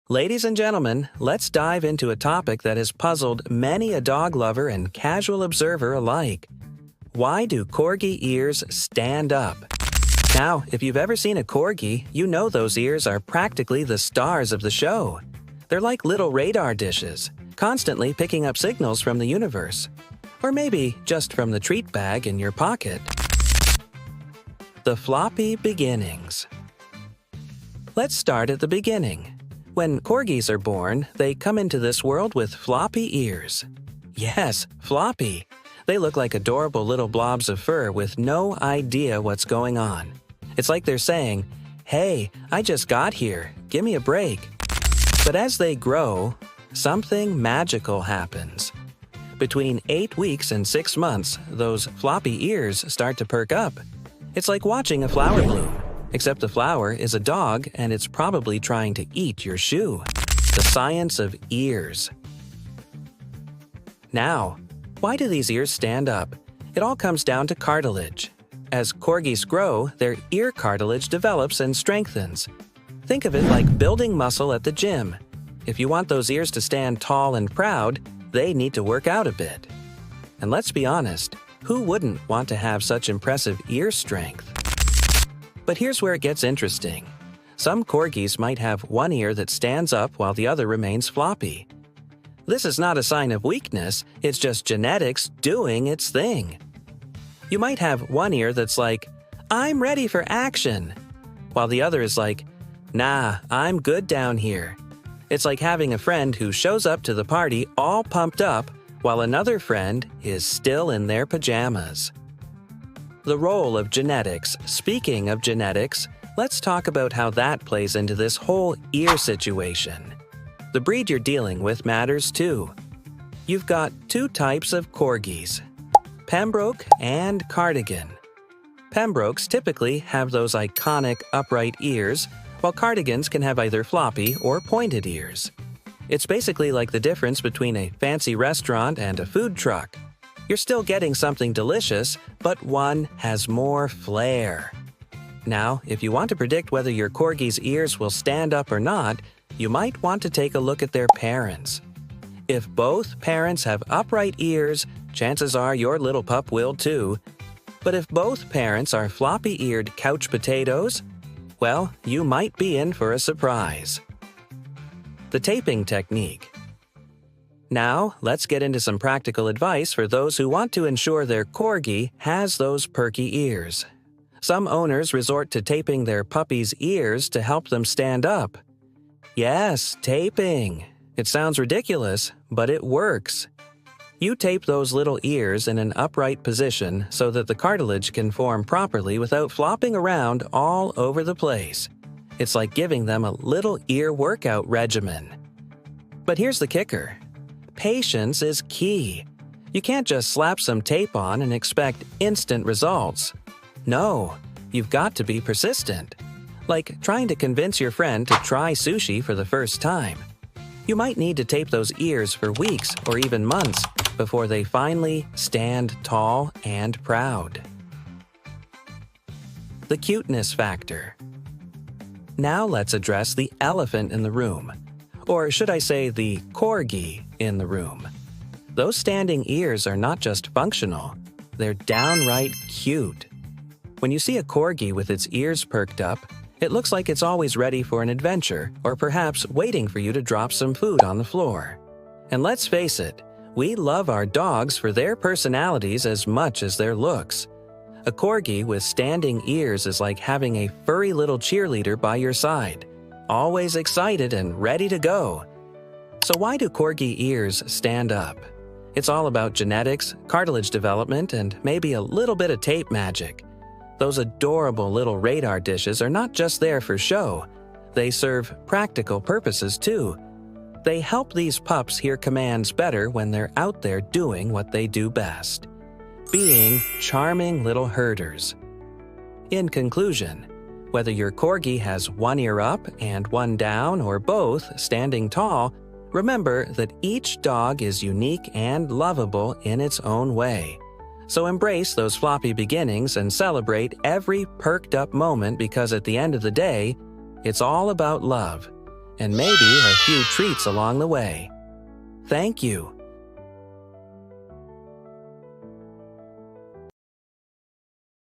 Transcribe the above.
Ladies and gentlemen, let's dive into a topic that has puzzled many a dog lover and casual observer alike. Why do Corgi ears stand up? Now, if you've ever seen a Corgi, you know those ears are practically the stars of the show. They're like little radar dishes, constantly picking up signals from the universe. Or maybe just from the treat bag in your pocket. The floppy beginnings. Let's start at the beginning. When Corgis are born, they come into this world with floppy ears. Yes, floppy. They look like adorable little blobs of fur with no idea what's going on. It's like they're saying, "Hey, I just got here. Give me a break." But as they grow, something magical happens. Between 8 weeks and 6 months, those floppy ears start to perk up. It's like watching a flower bloom. Except the flower is a dog and it's probably trying to eat your shoe. The science of ears. Now, why do these ears stand up? It all comes down to cartilage. As Corgis grow, their ear cartilage develops and strengthens. Think of it like building muscle at the gym. If you want those ears to stand tall and proud, they need to work out a bit. And let's be honest, who wouldn't want to have such impressive ear strength? But here's where it gets interesting. Some Corgis might have one ear that stands up while the other remains floppy. This is not a sign of weakness, it's just genetics doing its thing. You might have one ear that's like, "I'm ready for action," while the other is like, "Nah, I'm good down here." It's like having a friend who shows up to the party all pumped up while another friend is still in their pajamas. The role of genetics. Speaking of genetics, let's talk about how that plays into this whole ear situation. The breed you're dealing with matters too. You've got two types of Corgis, Pembroke and Cardigan. Pembrokes typically have those iconic upright ears, while Cardigans can have either floppy or pointed ears. It's basically like the difference between a fancy restaurant and a food truck. You're still getting something delicious, but one has more flair. Now, if you want to predict whether your Corgi's ears will stand up or not, you might want to take a look at their parents. If both parents have upright ears, chances are your little pup will too. But if both parents are floppy-eared couch potatoes, well, you might be in for a surprise. The taping technique. Now, let's get into some practical advice for those who want to ensure their Corgi has those perky ears. Some owners resort to taping their puppy's ears to help them stand up. Yes, taping. It sounds ridiculous, but it works. You tape those little ears in an upright position so that the cartilage can form properly without flopping around all over the place. It's like giving them a little ear workout regimen. But here's the kicker. Patience is key. You can't just slap some tape on and expect instant results. No, you've got to be persistent. Like trying to convince your friend to try sushi for the first time. You might need to tape those ears for weeks or even months before they finally stand tall and proud. The cuteness factor. Now let's address the elephant in the room. Or should I say the Corgi in the room. Those standing ears are not just functional, they're downright cute. When you see a Corgi with its ears perked up, it looks like it's always ready for an adventure or perhaps waiting for you to drop some food on the floor. And let's face it, we love our dogs for their personalities as much as their looks. A Corgi with standing ears is like having a furry little cheerleader by your side, always excited and ready to go. So why do Corgi ears stand up? It's all about genetics, cartilage development, and maybe a little bit of tape magic. Those adorable little radar dishes are not just there for show. They serve practical purposes too. They help these pups hear commands better when they're out there doing what they do best. Being charming little herders. In conclusion, whether your Corgi has one ear up and one down or both standing tall, remember that each dog is unique and lovable in its own way. So embrace those floppy beginnings and celebrate every perked up moment because at the end of the day, it's all about love. and maybe a few treats along the way. Thank you.